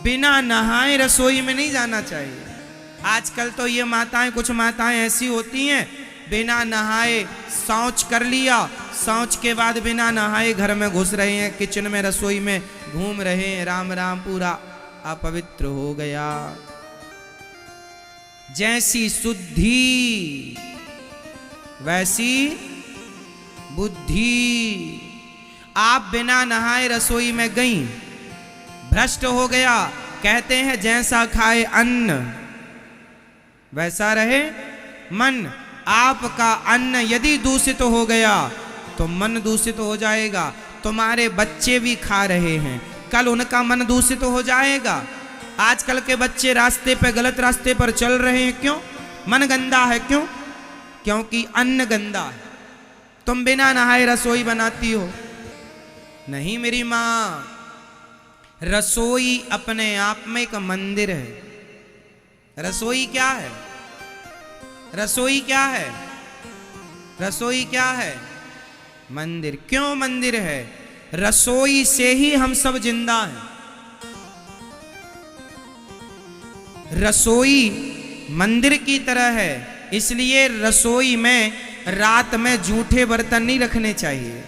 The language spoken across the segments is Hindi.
बिना नहाए रसोई में नहीं जाना चाहिए। आजकल तो ये माताएं, कुछ माताएं ऐसी होती हैं, बिना नहाए शौच कर लिया, शौच के बाद बिना नहाए घर में घुस रहे हैं, किचन में रसोई में घूम रहे हैं, राम राम, पूरा अपवित्र हो गया। जैसी शुद्धि वैसी बुद्धि। आप बिना नहाए रसोई में गई, भ्रष्ट हो गया। कहते हैं जैसा खाए अन्न वैसा रहे मन। आपका अन्न यदि दूषित हो गया तो मन दूषित हो जाएगा। तुम्हारे बच्चे भी खा रहे हैं, कल उनका मन दूषित हो जाएगा। आजकल के बच्चे रास्ते पे, गलत रास्ते पर चल रहे हैं, क्यों? मन गंदा है। क्यों? क्योंकि अन्न गंदा है। तुम बिना नहाए रसोई बनाती हो? नहीं मेरी माँ, रसोई अपने आप में एक मंदिर है। रसोई क्या है? रसोई क्या है? रसोई क्या है? मंदिर। क्यों मंदिर है? रसोई से ही हम सब जिंदा हैं। रसोई मंदिर की तरह है, इसलिए रसोई में रात में जूठे बर्तन नहीं रखने चाहिए।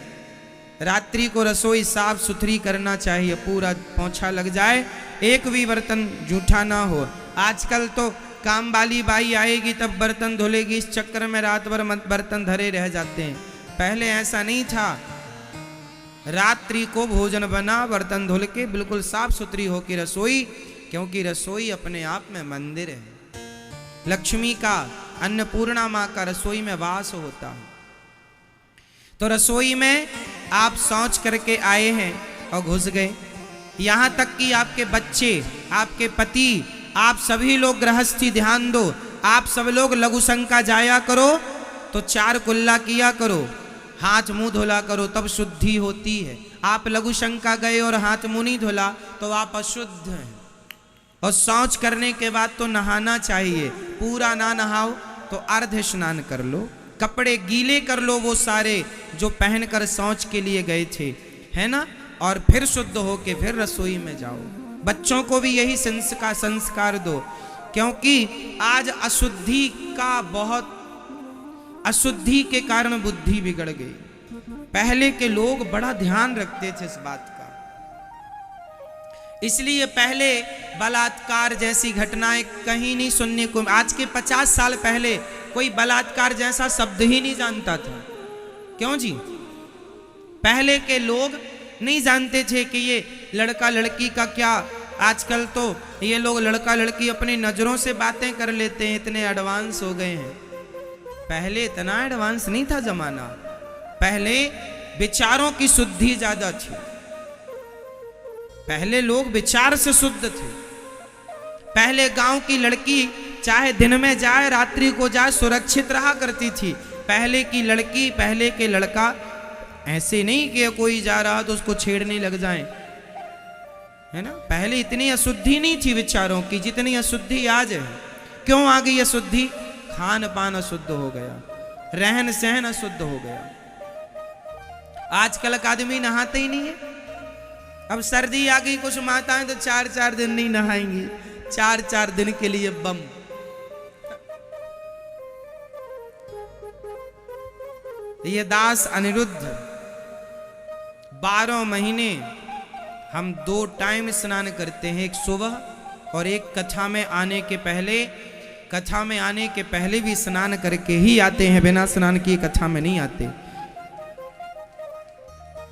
रात्रि को रसोई साफ सुथरी करना चाहिए, पूरा पोंछा लग जाए, एक भी बर्तन जूठा ना हो। आजकल तो काम वाली बाई आएगी तब बर्तन धुलेगी, इस चक्कर में रात भर बर्तन धरे रह जाते हैं। पहले ऐसा नहीं था। रात्रि को भोजन बना, बर्तन धुल के बिल्कुल साफ सुथरी होकर रसोई, क्योंकि रसोई अपने आप में मंदिर है। लक्ष्मी का, अन्नपूर्णा माँ का रसोई में वास होता है। तो रसोई में आप शौच करके आए हैं और घुस गए। यहाँ तक कि आपके बच्चे, आपके पति, आप सभी लोग गृहस्थी ध्यान दो, आप सब लोग लघु शंका जाया करो तो 4 कुल्ला किया करो, हाथ मुंह धोला करो, तब शुद्धि होती है। आप लघु शंका गए और हाथ मुंह नहीं धोला तो आप अशुद्ध हैं। और शौच करने के बाद तो नहाना चाहिए। पूरा ना नहाओ तो अर्ध स्नान कर लो, कपड़े गीले कर लो वो सारे जो पहनकर शौच के लिए गए थे, है ना, और फिर शुद्ध होके फिर रसोई में जाओ। बच्चों को भी यही संस्कार दो, क्योंकि आज अशुद्धि के कारण बुद्धि बिगड़ गई। पहले के लोग बड़ा ध्यान रखते थे इस बात का, इसलिए पहले बलात्कार जैसी घटनाएं कहीं नहीं सुनने को। आज के 50 साल पहले कोई बलात्कार जैसा शब्द ही नहीं जानता था। क्यों जी? पहले के लोग नहीं जानते थे कि ये लड़का लड़की का क्या। आजकल तो ये लोग लड़का लड़की अपनी नजरों से बातें कर लेते हैं, इतने एडवांस हो गए हैं। पहले इतना एडवांस नहीं था जमाना। पहले विचारों की शुद्धि ज्यादा थी। पहले लोग विचार से शुद्ध थे। पहले गांव की लड़की चाहे दिन में जाए रात्रि को जाए सुरक्षित रहा करती थी। पहले की लड़की, पहले के लड़का ऐसे नहीं कि कोई जा रहा तो उसको छेड़ने लग जाए, है ना। पहले इतनी अशुद्धि नहीं थी विचारों की जितनी अशुद्धि आज है। क्यों आ गई अशुद्धि? खान पान अशुद्ध हो गया, रहन सहन अशुद्ध हो गया। आजकल का आदमी नहाते ही नहीं है। अब सर्दी आ गई, कुछ माताएं तो 4-4 दिन नहीं नहाएंगी, 4-4 दिन के लिए बम। ये दास अनिरुद्ध 12 महीने हम 2 टाइम स्नान करते हैं, एक सुबह और एक कथा में आने के पहले। कथा में आने के पहले भी स्नान करके ही आते हैं, बिना स्नान किए कथा में नहीं आते।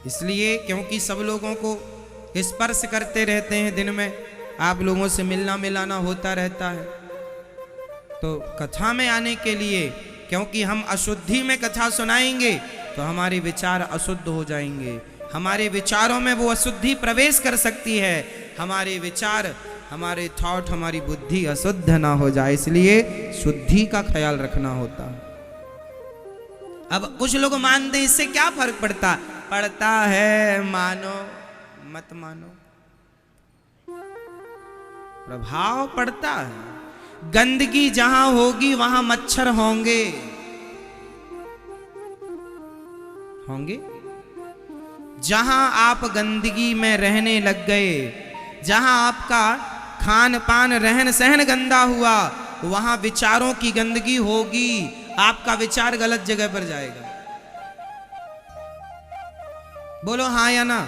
इसलिए क्योंकि सब लोगों को स्पर्श करते रहते हैं, दिन में आप लोगों से मिलना मिलाना होता रहता है। तो कथा में आने के लिए, क्योंकि हम अशुद्धि में कथा सुनाएंगे तो हमारे विचार अशुद्ध हो जाएंगे। हमारे विचारों में वो अशुद्धि प्रवेश कर सकती है। हमारे विचार, हमारे थॉट, हमारी बुद्धि अशुद्ध ना हो जाए, इसलिए शुद्धि का ख्याल रखना होता है। अब कुछ लोग मानते हैं इससे क्या फर्क पड़ता है, मानो मत मानो, प्रभाव पड़ता है। गंदगी जहां होगी वहां मच्छर होंगे। जहां आप गंदगी में रहने लग गए, जहां आपका खान पान रहन सहन गंदा हुआ, वहां विचारों की गंदगी होगी, आपका विचार गलत जगह पर जाएगा। बोलो हाँ या ना।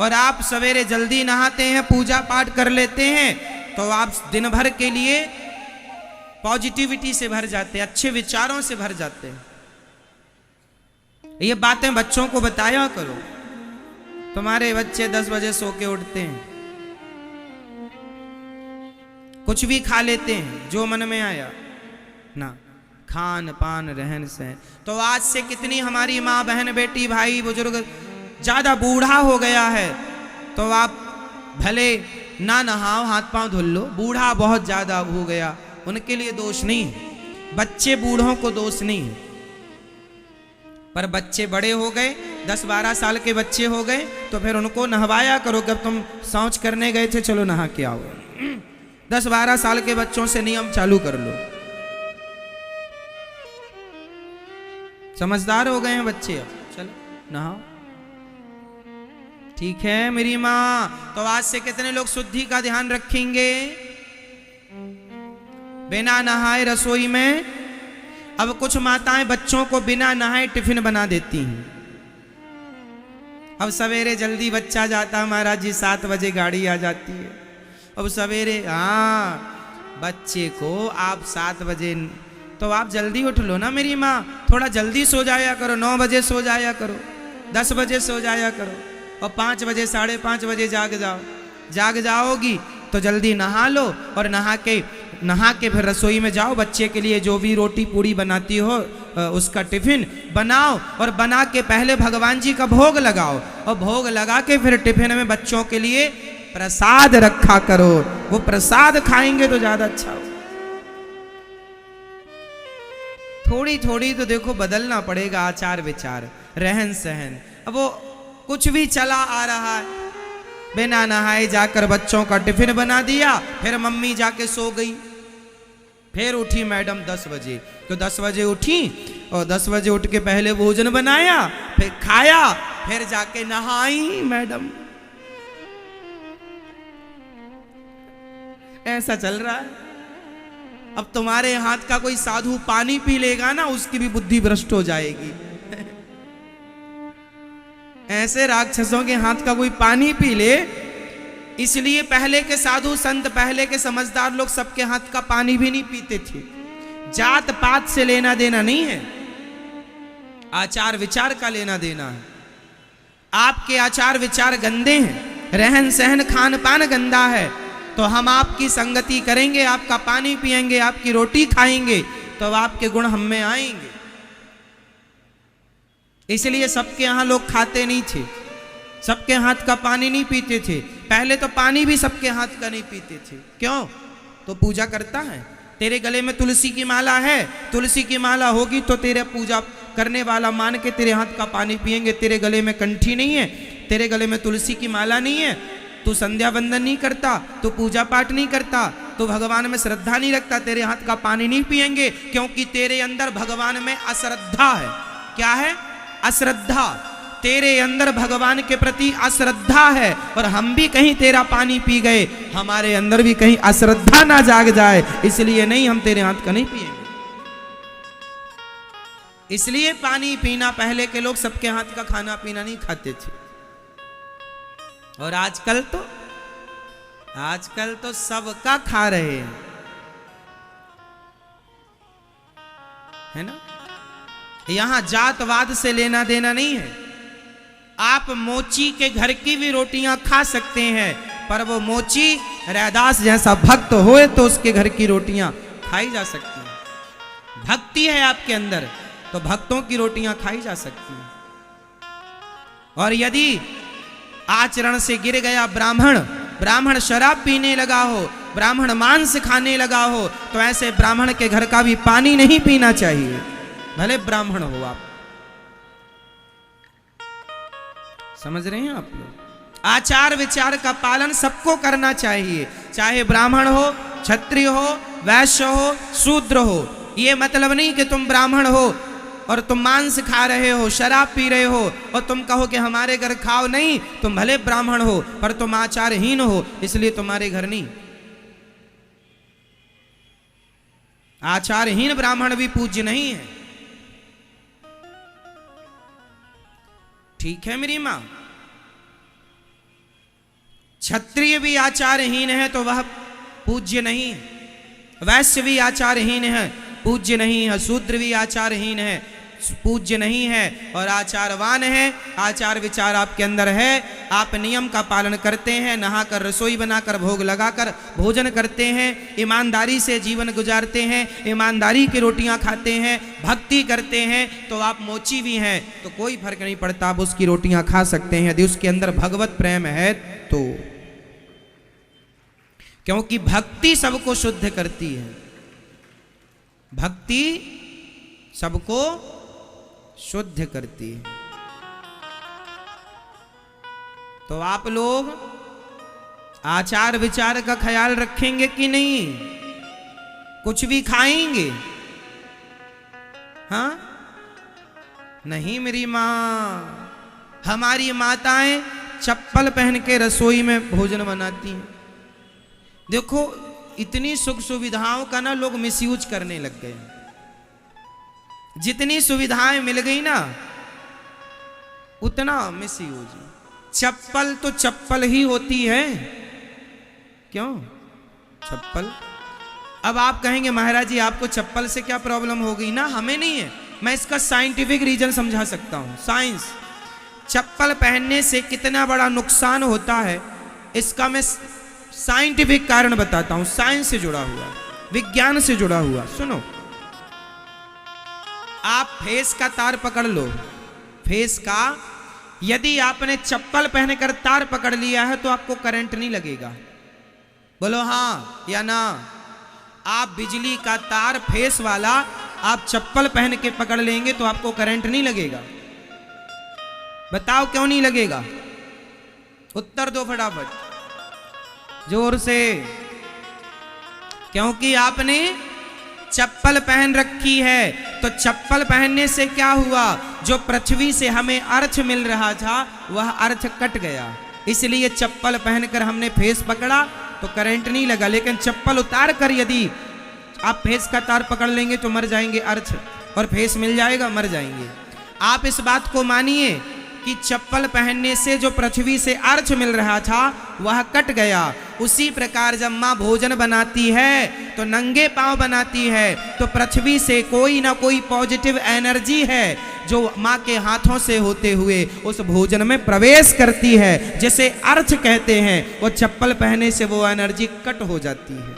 और आप सवेरे जल्दी नहाते हैं, पूजा पाठ कर लेते हैं, तो आप दिन भर के लिए पॉजिटिविटी से भर जाते हैं, अच्छे विचारों से भर जाते हैं। ये बातें बच्चों को बताया करो। तुम्हारे बच्चे 10 बजे सो के उठते हैं, कुछ भी खा लेते हैं जो मन में आया ना, खान पान रहन सहन। तो आज से कितनी हमारी माँ बहन बेटी भाई बुजुर्ग ज्यादा बूढ़ा हो गया है, तो आप भले ना नहाओ, हाथ पांव धुल लो, बूढ़ा बहुत ज्यादा हो गया, उनके लिए दोष नहीं है, बच्चे बूढ़ों को दोष नहीं है। पर बच्चे बड़े हो गए, 10-12 साल के बच्चे हो गए, तो फिर उनको नहवाया करो। जब तुम शौच करने गए थे, चलो नहा के आओ। 10-12 साल के बच्चों से नियम चालू कर लो। समझदार हो गए हैं बच्चे, अब चलो नहाओ। ठीक है मेरी माँ। तो आज से कितने लोग शुद्धि का ध्यान रखेंगे? बिना नहाए रसोई में, अब कुछ माताएं बच्चों को बिना नहाए टिफिन बना देती हैं। अब सवेरे जल्दी बच्चा जाता, महाराज जी 7 बजे गाड़ी आ जाती है। अब सवेरे हाँ, बच्चे को आप 7 बजे, तो आप जल्दी उठ लो ना मेरी माँ, थोड़ा जल्दी सो जाया करो, 9 बजे सो जाया करो, 10 बजे सो जाया करो, और 5 बजे 5:30 बजे जाग जाओ। जाग जाओगी तो जल्दी नहा लो, और नहा के फिर रसोई में जाओ, बच्चे के लिए जो भी रोटी पूड़ी बनाती हो उसका टिफिन बनाओ, और बना के पहले भगवान जी का भोग लगाओ, और भोग लगा के फिर टिफिन में बच्चों के लिए प्रसाद रखा करो। वो प्रसाद खाएंगे तो ज्यादा अच्छा हो। थोड़ी थोड़ी तो देखो बदलना पड़ेगा आचार विचार, रहन सहन। अब वो कुछ भी चला आ रहा है, बिना नहाए जाकर बच्चों का टिफिन बना दिया, फिर मम्मी जाके सो गई, फिर उठी मैडम 10 बजे, तो 10 बजे उठी और 10 बजे उठ के पहले भोजन बनाया, फिर खाया, फिर जाके नहाई मैडम। ऐसा चल रहा है। अब तुम्हारे हाथ का कोई साधु पानी पी लेगा ना, उसकी भी बुद्धि भ्रष्ट हो जाएगी। ऐसे राक्षसों के हाथ का कोई पानी पी ले, इसलिए पहले के साधु संत, पहले के समझदार लोग सबके हाथ का पानी भी नहीं पीते थे। जात पात से लेना देना नहीं है, आचार विचार का लेना देना है। आपके आचार विचार गंदे हैं, रहन सहन खान पान गंदा है, तो हम आपकी संगति करेंगे, आपका पानी पिएंगे, आपकी रोटी खाएंगे, तो आपके गुण हम में आएंगे। इसलिए सबके यहाँ लोग खाते नहीं थे, सबके हाथ का पानी नहीं पीते थे। पहले तो पानी भी सबके हाथ का नहीं पीते थे। क्यों? तो पूजा करता है। तेरे गले में तुलसी की माला है, तुलसी की माला होगी तो तेरे पूजा करने वाला मान के तेरे हाथ का पानी पिएंगे। तेरे गले में कंठी नहीं है, तेरे गले में तुलसी की माला नहीं है, तू संध्या वंदन नहीं करता, तू पूजा पाठ नहीं करता, तू भगवान में श्रद्धा नहीं रखता, तेरे हाथ का पानी नहीं पिएंगे, क्योंकि तेरे अंदर भगवान में अश्रद्धा है। क्या है? अश्रद्धा। तेरे अंदर भगवान के प्रति अश्रद्धा है, और हम भी कहीं तेरा पानी पी गए, हमारे अंदर भी कहीं अश्रद्धा ना जाग जाए, इसलिए नहीं, हम तेरे हाथ का नहीं पिएंगे। इसलिए पानी पीना, पहले के लोग सबके हाथ का खाना पीना नहीं खाते थे। और आजकल तो सबका खा रहे हैं, है ना। यहां जातवाद से लेना देना नहीं है। आप मोची के घर की भी रोटियां खा सकते हैं, पर वो मोची रैदास जैसा भक्त होए तो उसके घर की रोटियां खाई जा सकती हैं। भक्ति है आपके अंदर तो भक्तों की रोटियां खाई जा सकती हैं। और यदि आचरण से गिर गया ब्राह्मण शराब पीने लगा हो, ब्राह्मण मांस खाने लगा हो, तो ऐसे ब्राह्मण के घर का भी पानी नहीं पीना चाहिए, भले ब्राह्मण हो आप। समझ रहे हैं आप लोग? आचार विचार का पालन सबको करना चाहिए, चाहे ब्राह्मण हो, क्षत्रिय हो, वैश्य हो, शूद्र हो। ये मतलब नहीं कि तुम ब्राह्मण हो और तुम मांस खा रहे हो, शराब पी रहे हो, और तुम कहो कि हमारे घर खाओ नहीं, तुम भले ब्राह्मण हो पर तुम आचारहीन हो, इसलिए तुम्हारे घर नहीं। आचारहीन ब्राह्मण भी पूज्य नहीं है। ठीक है मेरी मां, क्षत्रिय भी आचारहीन है तो वह पूज्य नहीं है, वैश्य भी आचारहीन है, पूज्य नहीं है, शूद्र भी आचारहीन है, पूज्य नहीं है, और आचारवान है, आचार विचार आपके अंदर है, आप नियम का पालन करते हैं, नहाकर रसोई बनाकर भोग लगाकर भोजन करते हैं, ईमानदारी से जीवन गुजारते हैं, ईमानदारी की रोटियां खाते हैं, भक्ति करते हैं, तो आप मोची भी हैं, तो कोई फर्क नहीं पड़ता, आप उसकी रोटियां खा सकते हैं यदि उसके अंदर भगवत प्रेम है तो। क्योंकि भक्ति सबको शुद्ध करती है, भक्ति सबको शुद्ध करती है। तो आप लोग आचार विचार का ख्याल रखेंगे कि नहीं? कुछ भी खाएंगे? हाँ नहीं मेरी मां, हमारी माताएं चप्पल पहन के रसोई में भोजन बनाती हैं। देखो इतनी सुख सुविधाओं का ना लोग मिसयूज करने लग गए। जितनी सुविधाएं मिल गई ना उतना मिसयूज। चप्पल तो चप्पल ही होती है, क्यों चप्पल। अब आप कहेंगे महाराज जी आपको चप्पल से क्या प्रॉब्लम हो गई? ना हमें नहीं है, मैं इसका साइंटिफिक रीजन समझा सकता हूं। साइंस, चप्पल पहनने से कितना बड़ा नुकसान होता है इसका मैं साइंटिफिक कारण बताता हूं, साइंस से जुड़ा हुआ, विज्ञान से जुड़ा हुआ। सुनो, आप फेस का तार पकड़ लो, फेस का, यदि आपने चप्पल पहनकर तार पकड़ लिया है तो आपको करंट नहीं लगेगा। बोलो हाँ या ना। आप बिजली का तार फेस वाला आप चप्पल पहन के पकड़ लेंगे तो आपको करंट नहीं लगेगा। बताओ क्यों नहीं लगेगा? उत्तर दो फटाफट, जोर से। क्योंकि आपने चप्पल पहन रखी है। तो चप्पल पहनने से क्या हुआ? जो पृथ्वी से हमें अर्थ मिल रहा था वह अर्थ कट गया, इसलिए चप्पल पहनकर हमने फेस पकड़ा तो करंट नहीं लगा। लेकिन चप्पल उतार कर यदि आप फेस का तार पकड़ लेंगे तो मर जाएंगे अर्थ, और फेस मिल जाएगा, मर जाएंगे। आप इस बात को मानिए कि चप्पल पहनने से जो पृथ्वी से अर्थ मिल रहा था वह कट गया। उसी प्रकार जब माँ भोजन बनाती है तो नंगे पांव बनाती है, तो पृथ्वी से कोई ना कोई पॉजिटिव एनर्जी है जो माँ के हाथों से होते हुए उस भोजन में प्रवेश करती है, जिसे अर्थ कहते हैं। वो चप्पल पहनने से वो एनर्जी कट हो जाती है।